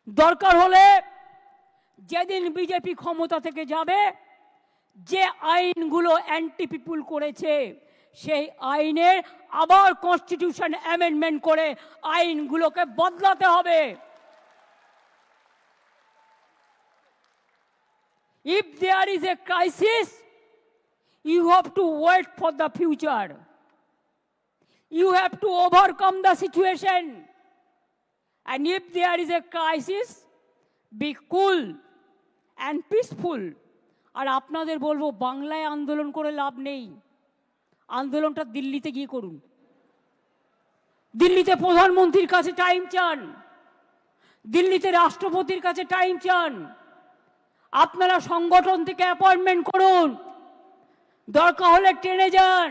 দরকার হলে যেদিন বিজেপি ক্ষমতা থেকে যাবে, যে আইনগুলো অ্যান্টি পিপুল করেছে সেই আইনের আবার কনস্টিটিউশন অ্যামেন্ডমেন্ট করে আইনগুলোকে বদলাতে হবে। If there is a crisis, you have to wait for the future. You have to overcome the situation. And if there is a crisis, be cool and peaceful. আর আপনাদের বলবো, বাংলায় আন্দোলন করে লাভ নেই, আন্দোলনটা দিল্লিতে গিয়ে করুন। দিল্লিতে প্রধানমন্ত্রীর কাছে টাইম চান, দিল্লিতে রাষ্ট্রপতির কাছে টাইম চান। আপনারা সংগঠন থেকে অ্যাপয়েন্টমেন্ট করুন, দরকার হলে ট্রেনে যান,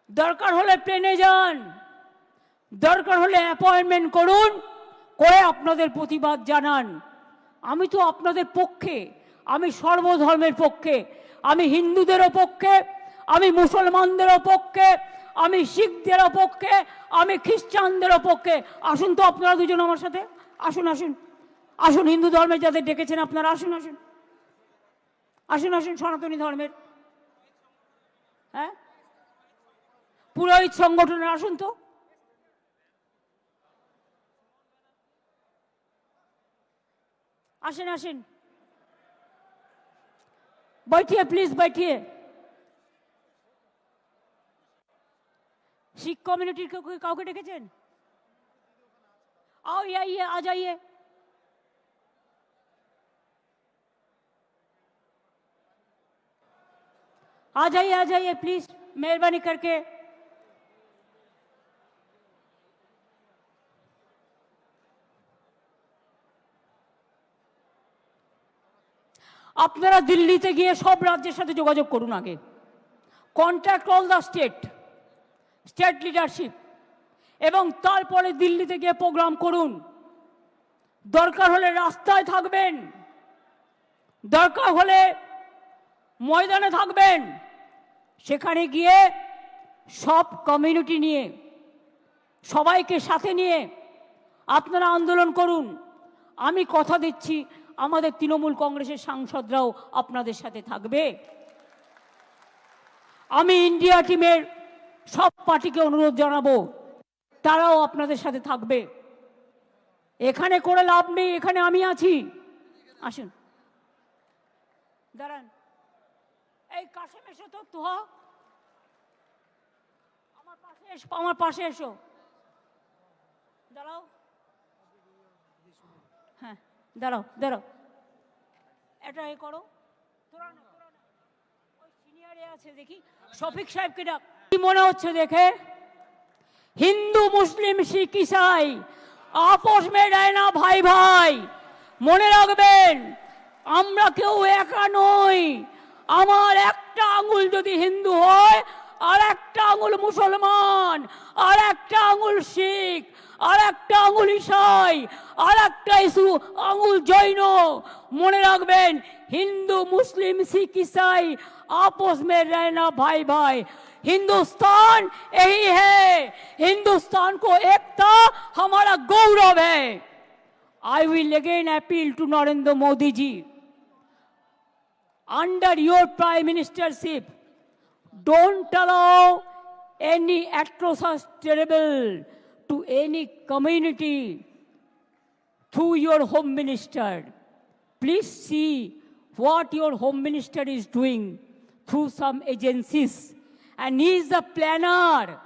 দরকার হলে প্লেনে যান, দরকার হলে অ্যাপয়েন্টমেন্ট করুন, করে আপনাদের প্রতিবাদ জানান। আমি তো আপনাদের পক্ষে, আমি সর্বধর্মের পক্ষে, আমি হিন্দুদেরও পক্ষে, আমি মুসলমানদেরও পক্ষে, আমি শিখদেরও পক্ষে, আমি খ্রিস্টানদেরও পক্ষে। আসুন তো আপনারা দুজন আমার সাথে, আসুন আসুন আসুন, হিন্দু ধর্মের যাদের ডেকেছেন আপনারা আসুন আসুন আসুন আসুন, সনাতনী ধর্মের, হ্যাঁ, পুরোহিত সংগঠনের আসুন তো। আসেন আসেন, बैठिए प्लीज बैठिए। শিখ কমিউনিটির কাউকে ডেকেছেন? आओ ये आइए, आ जाइए। आ जाइए प्लीज, मेहरबानी करके। আপনারা দিল্লিতে গিয়ে সব রাজ্যের সাথে যোগাযোগ করুন, আগে contact all the state leadership, এবং তারপরে দিল্লিতে গিয়ে প্রোগ্রাম করুন। দরকার হলে রাস্তায় থাকবেন, দরকার হলে ময়দানে থাকবেন, সেখানে গিয়ে সব কমিউনিটি নিয়ে, সবাইকে সাথে নিয়ে আপনারা আন্দোলন করুন। আমি কথা দিচ্ছি, আমাদের তৃণমূল কংগ্রেসের সাংসদরাও আপনাদের সাথে থাকবে। আমি ইন্ডিয়া টিমের সব পার্টিকে অনুরোধ জানাবো, তারাও আপনাদের সাথে থাকবে। এখানে করে লাভ নেই, এখানে আমি আছি। আসুন, দাঁড়ান, এই কাশেম এসো তো, তুহা আমার পাশে এসো, দাঁড়াও, হ্যাঁ দাঁড়াও দাঁড়াও, এটা এ করো, তোরা না ওই সিনিয়রে আছে, দেখি শফিক সাহেবকে ডাক। কি মনে হচ্ছে দেখে? হিন্দু মুসলিম শিখ ইসাই আপোষ মে रहना ভাই ভাই। মনে রাখবেন, আমরা কেউ একা নই। আমার একটা আঙুল যদি হিন্দু হয়, আর একটা আঙুল মুসলমান, আর একটা আঙুল শিখ, আর একটা আঙুল ইসাই, আর একটা আঙুল জৈন। মনে রাখবেন, হিন্দু মুসলিম শিখ ইসাई आपस में रहना भाई भाई। हिंदुस्तान यही है, हिंदुस्तान को एकता हमारा गौरव है। I will again appeal to Narendra Modi ji, under your prime ministership, don't allow any atrocious terrible to any community through your home minister. Please see what your home minister is doing through some agencies, and he is the planner.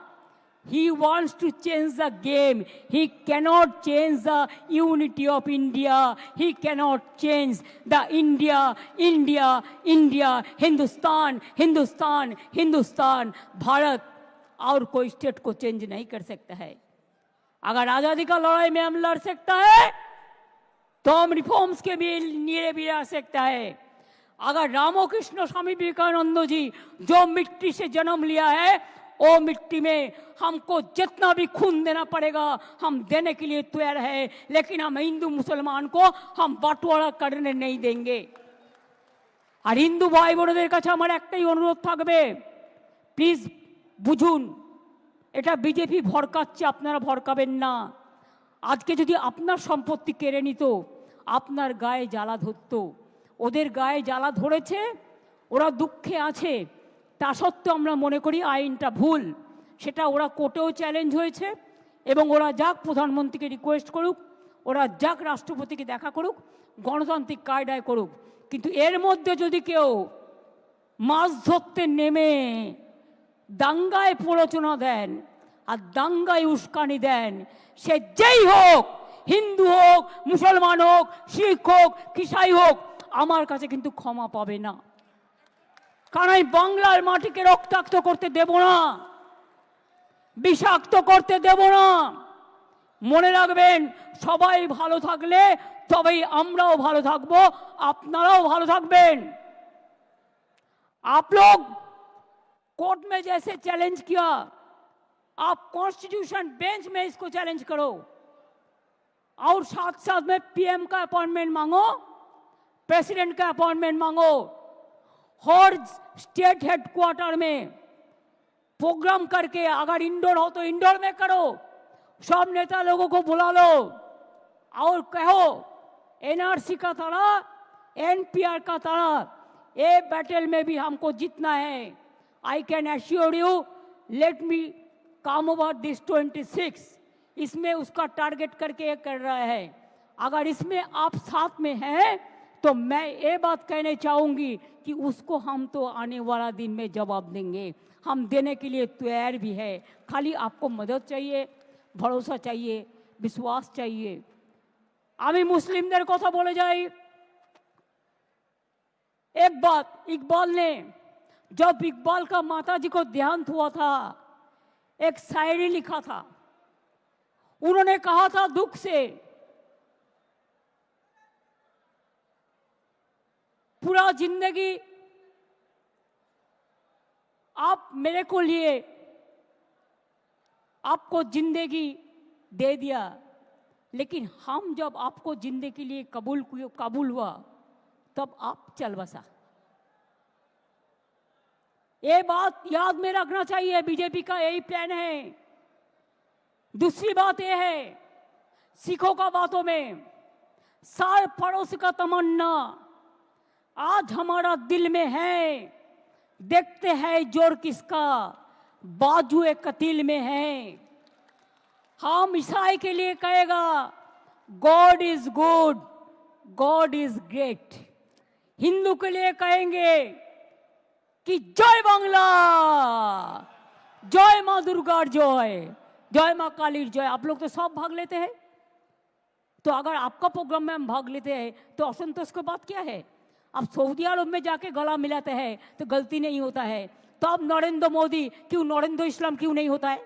He wants to change the game. He cannot change the unity of India. He cannot change the India, Hindustan, Hindustan, Hindustan, Bharat। और कोई state को change नहीं कर सकता है। अगर आजादी का लड़ाई में हम लड़ सकता है, तो हम रिफॉर्म्स के भी लिए भी आ सकता है। अगर रामकृष्ण स्वामी विवेकानंद जी जो मिट्टी से जन्म लिया है, वो मिट्टी में हमको जितना भी खून देना पड़ेगा हम देने के लिए तैयार है, लेकिन हम हिंदू मुसलमान को हम बंटवारा करने नहीं देंगे। और हिंदू भाई बोनेদের কাছে আমার একটাই অনুরোধ থাকবে, প্লিজ বুঝুন, এটা বিজেপি ভরকাচ্ছে, আপনারা ভরকাবেন না। আজকে যদি আপনার সম্পত্তি কেড়ে নিত, আপনার গায়ে জ্বালা ধরতো। ওদের গায়ে জ্বালা ধরেছে, ওরা দুঃখে আছে, তা সত্ত্বেও আমরা মনে করি আইনটা ভুল। সেটা ওরা কোর্টেও চ্যালেঞ্জ হয়েছে, এবং ওরা যাক প্রধানমন্ত্রীকে রিকোয়েস্ট করুক, ওরা যাক রাষ্ট্রপতিকে দেখা করুক, গণতান্ত্রিক কায়দায় করুক। কিন্তু এর মধ্যে যদি কেউ মাছ ধরতে নেমে দাঙ্গায় প্ররোচনা দেন আর দাঙ্গায় উস্কানি দেন, সে যেই হোক, হিন্দু হোক, মুসলমান হোক, শিখ হোক, খ্রিস্টান হোক, আমার কাছে কিন্তু ক্ষমা পাবে না। কারণ আমি বাংলার মাটিকে রক্তাক্ত করতে দেব না, বিষাক্ত করতে দেব না। মনে রাখবেন, সবাই ভালো থাকলে তবেই আমরাও ভালো থাকবো, আপনারাও ভালো থাকবেন। आप लोग कोर्ट में जैसे चैलेंज किया, आप कॉन्स्टिट्यूशन बेंच में इसको चैलेंज करो, और साथ साथ में पीएम का अपॉइंटमेंट मांगो, प्रेसिडेंट का अपॉइंटमेंट मांगो। हर स्टेट हेडक्वार्टर में प्रोग्राम करके, अगर इंडोर हो तो इंडोर में करो, सब नेता लोगों को बुला लो और कहो एनआरसी का तरह, एनपीआर का तरह ये बैटल में भी हमको जीतना है। I can assure you, let me come over this 26, इसमें उसका टारगेट करके ये कर रहा है। अगर इसमें आप साथ में हैं तो मैं ये बात कहने चाहूँगी कि उसको हम तो आने वाला दिन में जवाब देंगे, हम देने के लिए तैयार भी है। खाली आपको मदद चाहिए, भरोसा चाहिए, विश्वास चाहिए। आमी मुस्लिमদের কথা বলে যাই। एक बात, इकबाल ने, जब इकबाल का माताजी को देहांत हुआ था, एक शायरी लिखा था। उन्होंने कहा था दुख से, पूरा जिंदगी आप मेरे को लिए, आपको जिंदगी दे दिया, लेकिन हम जब आपको जिंदगी के लिए कबूल हुआ तब आप चल बसा। ये बात याद में रखना चाहिए, बीजेपी का यही प्लान है। दूसरी बात यह है, सिखों का बातों में सार पड़ोस का तमन्ना आज हमारा दिल में है, देखते हैं जोर किसका बाजुए कतील में है। हम ईसाई के लिए कहेगा God is good, God is great. Hindu के लिए कहेंगे कि जय बांग्ला, जय माँ दुर्गा जय, जय माँ काली जय। आप लोग तो सब भाग लेते हैं, तो अगर आपका प्रोग्राम में हम भाग लेते हैं तो असंतोष की बात क्या है? आप सऊदी अरब में जाके गला मिलाते हैं तो गलती नहीं होता है, तो अब नरेंद्र मोदी क्यों, नरेंद्र इस्लाम क्यों नहीं होता है?